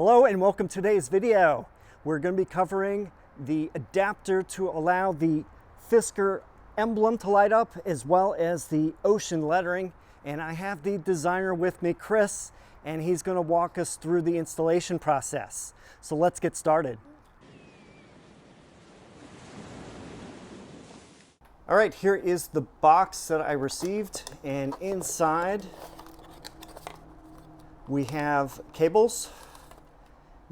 Hello and welcome to today's video. We're going to be covering the adapter to allow the Fisker Emblem to light up as well as the ocean lettering. And I have the designer with me, Chris, and he's going to walk us through the installation process. So let's get started. All right, here is the box that I received, and inside we have cables.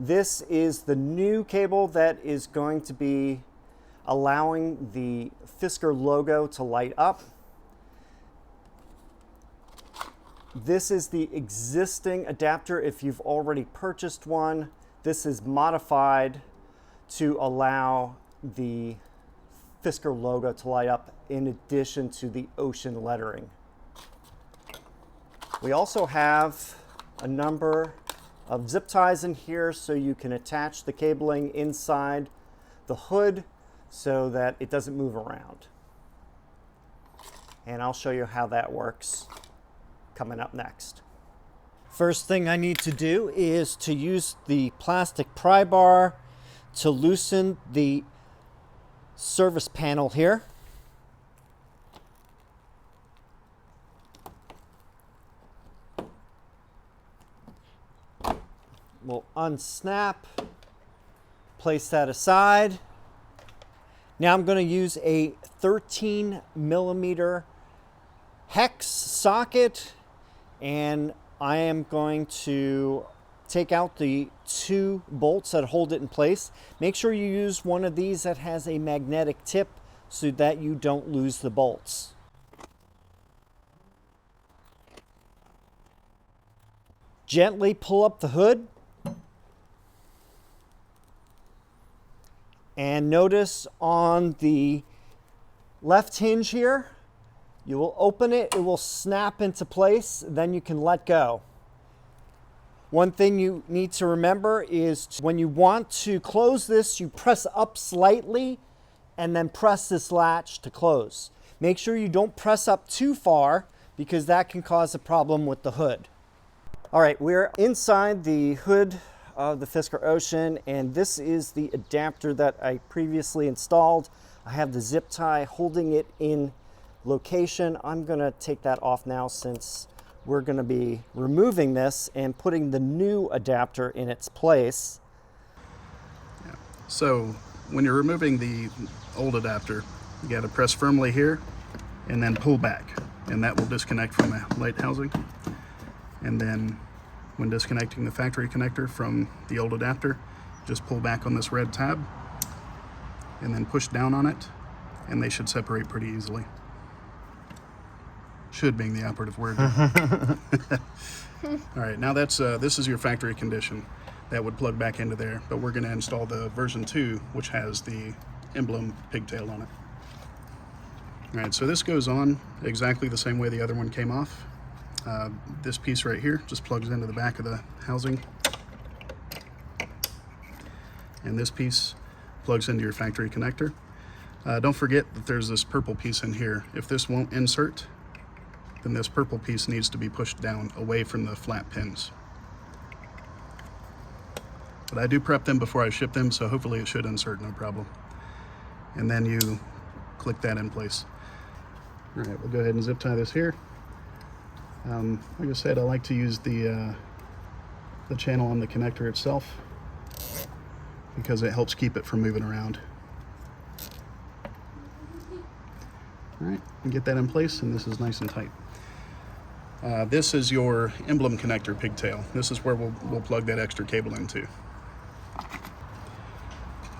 This is the new cable that is going to be allowing the Fisker logo to light up. This is the existing adapter if you've already purchased one. This is modified to allow the Fisker logo to light up in addition to the ocean lettering. We also have a number of zip ties in here so you can attach the cabling inside the hood so that it doesn't move around. And I'll show you how that works coming up next. First thing I need to do is to use the plastic pry bar to loosen the service panel here. We'll unsnap, place that aside. Now I'm going to use a 13mm hex socket, and I am going to take out the 2 bolts that hold it in place. Make sure you use one of these that has a magnetic tip so that you don't lose the bolts. Gently pull up the hood. And notice on the left hinge here, you will open it, it will snap into place, then you can let go. One thing you need to remember is when you want to close this, you press up slightly and then press this latch to close. Make sure you don't press up too far because that can cause a problem with the hood. All right, we're inside the hood of the Fisker Ocean, and this is the adapter that I previously installed. I have the zip tie holding it in location. I'm gonna take that off now since we're gonna be removing this and putting the new adapter in its place. Yeah. So when you're removing the old adapter, you gotta press firmly here and then pull back, and that will disconnect from the light housing. And then when disconnecting the factory connector from the old adapter, just pull back on this red tab and then push down on it, and they should separate pretty easily. Should being the operative word. All right, now that's this is your factory condition. That would plug back into there, but we're gonna install the version 2, which has the emblem pigtail on it. All right, so this goes on exactly the same way the other one came off. This piece right here just plugs into the back of the housing, and this piece plugs into your factory connector. Don't forget that there's this purple piece in here. If this won't insert, then this purple piece needs to be pushed down away from the flat pins. But I do prep them before I ship them, so hopefully it should insert no problem. And then you click that in place. All right, we'll go ahead and zip tie this here. Like I said, I like to use the channel on the connector itself because it helps keep it from moving around. All right, and get that in place, and this is nice and tight. This is your emblem connector pigtail. This is where we'll plug that extra cable into.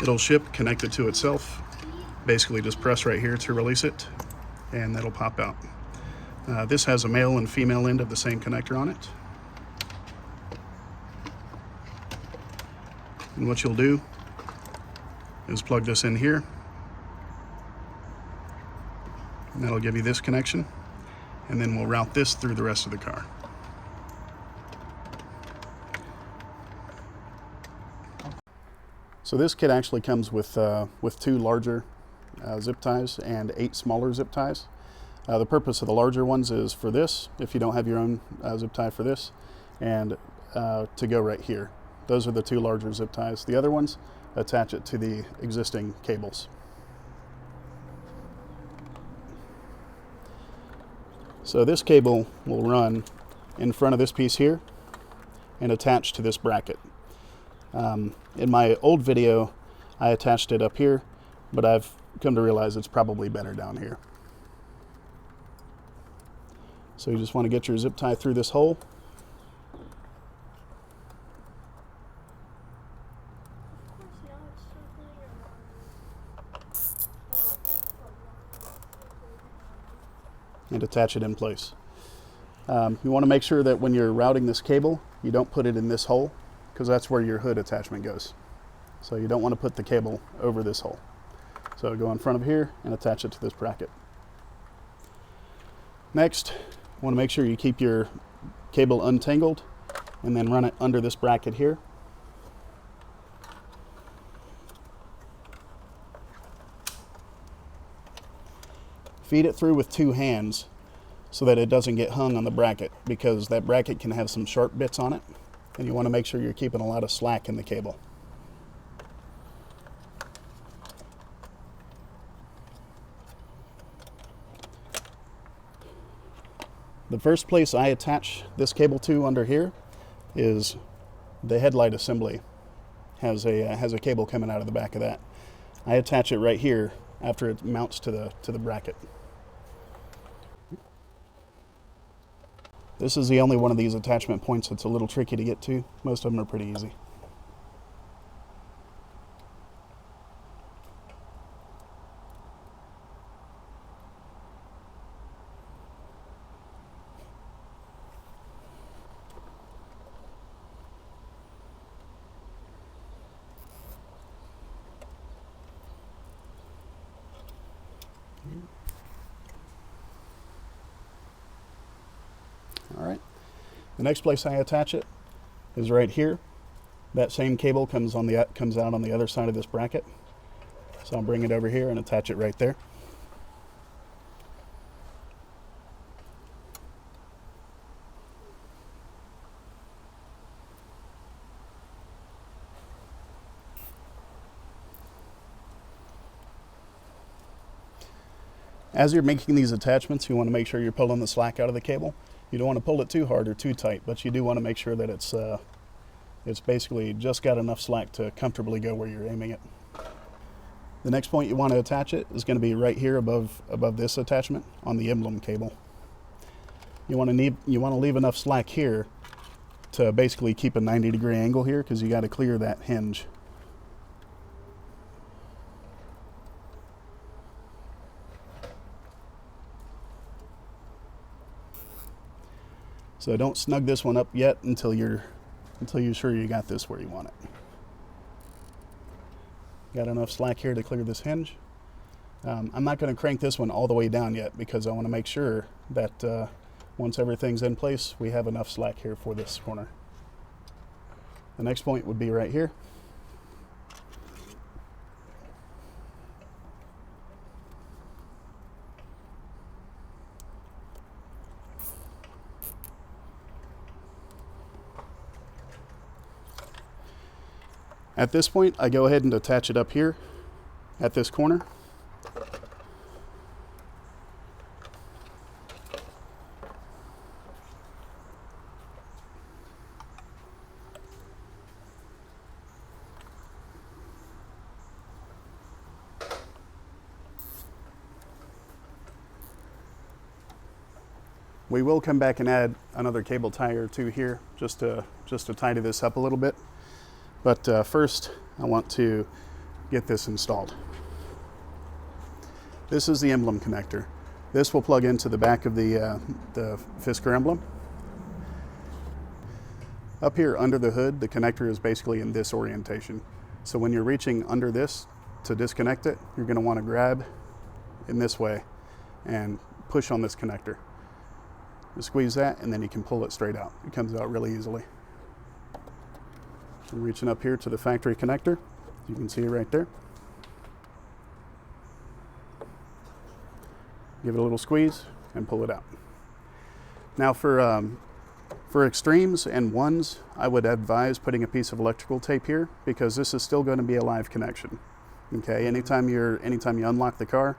It'll ship connected to itself. Basically just press right here to release it, and that'll pop out. This has a male and female end of the same connector on it. And what you'll do is plug this in here, and that'll give you this connection, and then we'll route this through the rest of the car. So this kit actually comes with 2 larger zip ties and 8 smaller zip ties. The purpose of the larger ones is for this, if you don't have your own zip tie for this, and to go right here. Those are the two larger zip ties. The other ones, attach it to the existing cables. So this cable will run in front of this piece here and attach to this bracket. In my old video, I attached it up here, but I've come to realize it's probably better down here. So you just want to get your zip tie through this hole. And attach it in place. You want to make sure that when you're routing this cable, you don't put it in this hole, because that's where your hood attachment goes. So you don't want to put the cable over this hole. So go in front of here and attach it to this bracket. Next, you want to make sure you keep your cable untangled and then run it under this bracket here. Feed it through with 2 hands so that it doesn't get hung on the bracket, because that bracket can have some sharp bits on it, and you want to make sure you're keeping a lot of slack in the cable. The first place I attach this cable to under here is the headlight assembly. Has a cable coming out of the back of that. I attach it right here after it mounts to the bracket. This is the only one of these attachment points that's a little tricky to get to. Most of them are pretty easy. All right. The next place I attach it is right here. That same cable comes out on the other side of this bracket. So I'll bring it over here and attach it right there. As you're making these attachments, you want to make sure you're pulling the slack out of the cable. You don't want to pull it too hard or too tight, but you do want to make sure that it's basically just got enough slack to comfortably go where you're aiming it. The next point you want to attach it is going to be right here above this attachment on the emblem cable. You want to leave enough slack here to basically keep a 90-degree angle here, because you got to clear that hinge. So don't snug this one up yet until you're sure you got this where you want it. Got enough slack here to clear this hinge. I'm not going to crank this one all the way down yet, because I want to make sure that once everything's in place, we have enough slack here for this corner. The next point would be right here. At this point, I go ahead and attach it up here at this corner. We will come back and add another cable tie or two here just to tidy this up a little bit. But first, I want to get this installed. This is the emblem connector. This will plug into the back of the Fisker Emblem. Up here under the hood, the connector is basically in this orientation. So when you're reaching under this to disconnect it, you're going to want to grab in this way and push on this connector. You squeeze that, and then you can pull it straight out. It comes out really easily. I'm reaching up here to the factory connector. You can see it right there. Give it a little squeeze and pull it out. Now for For extremes and ones, I would advise putting a piece of electrical tape here because this is still going to be a live connection. Okay, anytime you unlock the car,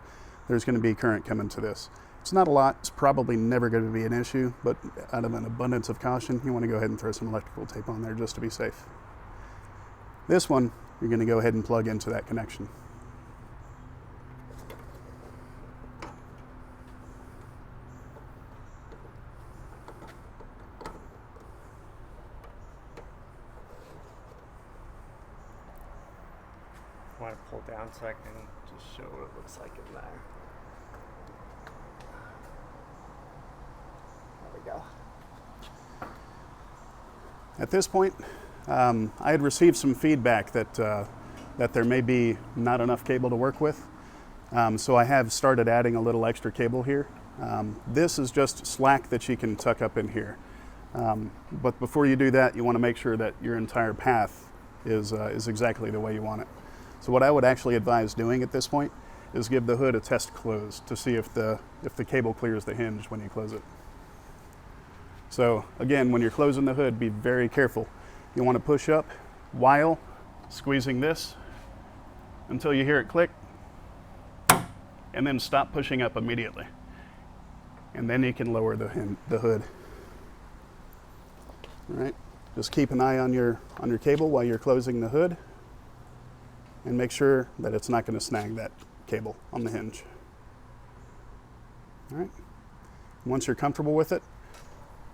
there's going to be current coming to this. It's not a lot, it's probably never going to be an issue, but out of an abundance of caution, you want to go ahead and throw some electrical tape on there just to be safe. This one, you're going to go ahead and plug into that connection. I want to pull down so I can just show what it looks like in there. There we go. At this point, I had received some feedback that there may be not enough cable to work with. So I have started adding a little extra cable here. This is just slack that you can tuck up in here. But before you do that, you want to make sure that your entire path is exactly the way you want it. So what I would actually advise doing at this point is give the hood a test close to see if the cable clears the hinge when you close it. So again, when you're closing the hood, be very careful. You want to push up while squeezing this until you hear it click, and then stop pushing up immediately. And then you can lower the hood. All right, just keep an eye on your cable while you're closing the hood, and make sure that it's not going to snag that cable on the hinge. All right, once you're comfortable with it,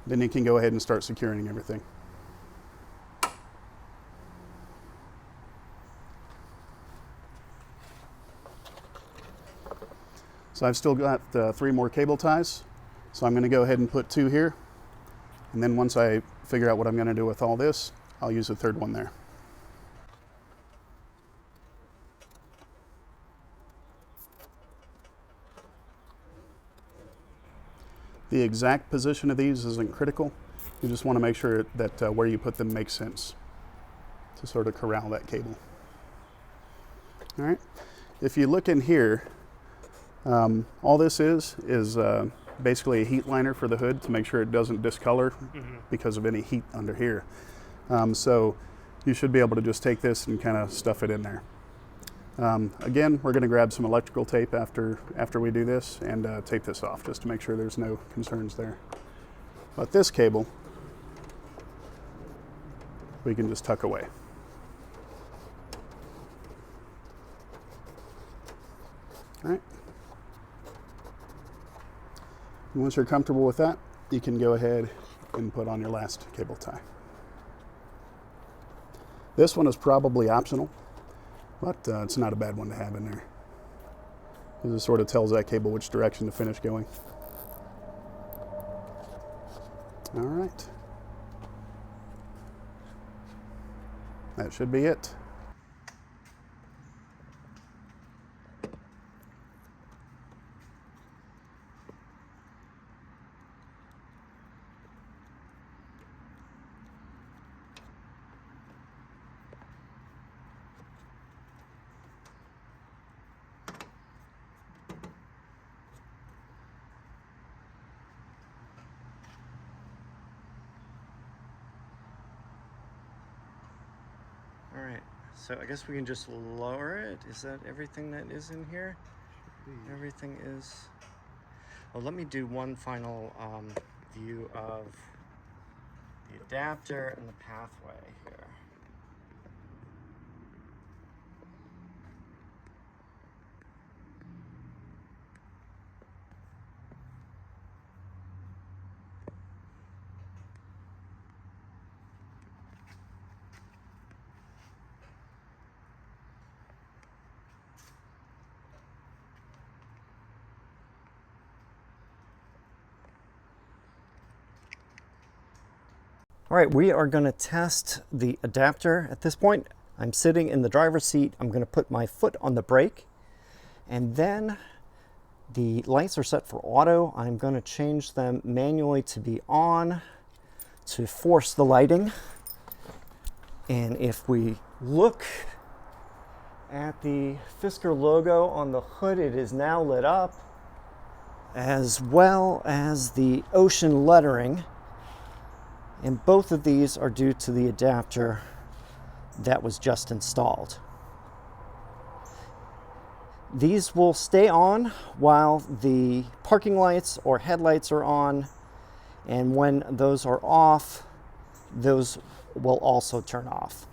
then you can go ahead and start securing everything. So I've still got 3 more cable ties, so I'm going to go ahead and put 2 here, and then once I figure out what I'm going to do with all this, I'll use a 3rd one there. The exact position of these isn't critical. You just want to make sure that where you put them makes sense to sort of corral that cable. All right. If you look in here, all this is basically a heat liner for the hood to make sure it doesn't discolor because of any heat under here. So you should be able to just take this and kind of stuff it in there. Again, we're going to grab some electrical tape after we do this and tape this off just to make sure there's no concerns there. But this cable, we can just tuck away. All right. And once you're comfortable with that, you can go ahead and put on your last cable tie. This one is probably optional, but it's not a bad one to have in there, because it sort of tells that cable which direction to finish going. All right. That should be it. All right, so I guess we can just lower it. Is that everything that is in here? Everything is. Oh, let me do one final view of the adapter and the pathway here. All right, we are going to test the adapter at this point. I'm sitting in the driver's seat. I'm going to put my foot on the brake, and then the lights are set for auto. I'm going to change them manually to be on to force the lighting. And if we look at the Fisker logo on the hood, it is now lit up, as well as the ocean lettering. And both of these are due to the adapter that was just installed. These will stay on while the parking lights or headlights are on, and when those are off, those will also turn off.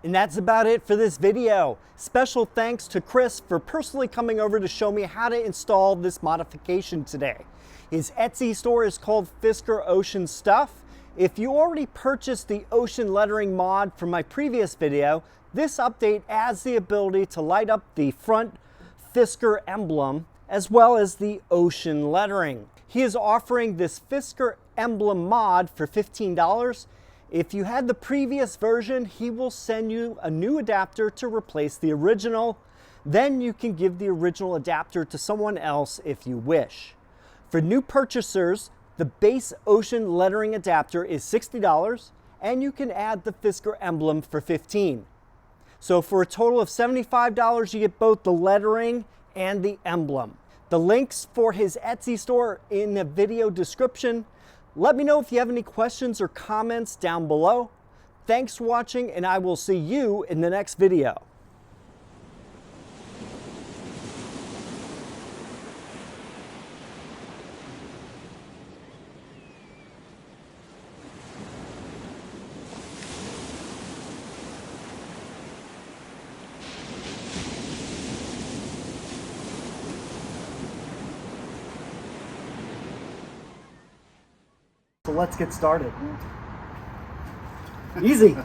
And that's about it for this video. Special thanks to Chris for personally coming over to show me how to install this modification today. His Etsy store is called Fisker Ocean Stuff. If you already purchased the ocean lettering mod from my previous video, this update adds the ability to light up the front Fisker Emblem as well as the ocean lettering. He is offering this Fisker Emblem mod for $15. If you had the previous version, he will send you a new adapter to replace the original. Then you can give the original adapter to someone else if you wish. For new purchasers, the base ocean lettering adapter is $60, and you can add the Fisker Emblem for $15. So for a total of $75, you get both the lettering and the emblem. The links for his Etsy store are in the video description. Let me know if you have any questions or comments down below. Thanks for watching, and I will see you in the next video. So let's get started. Easy.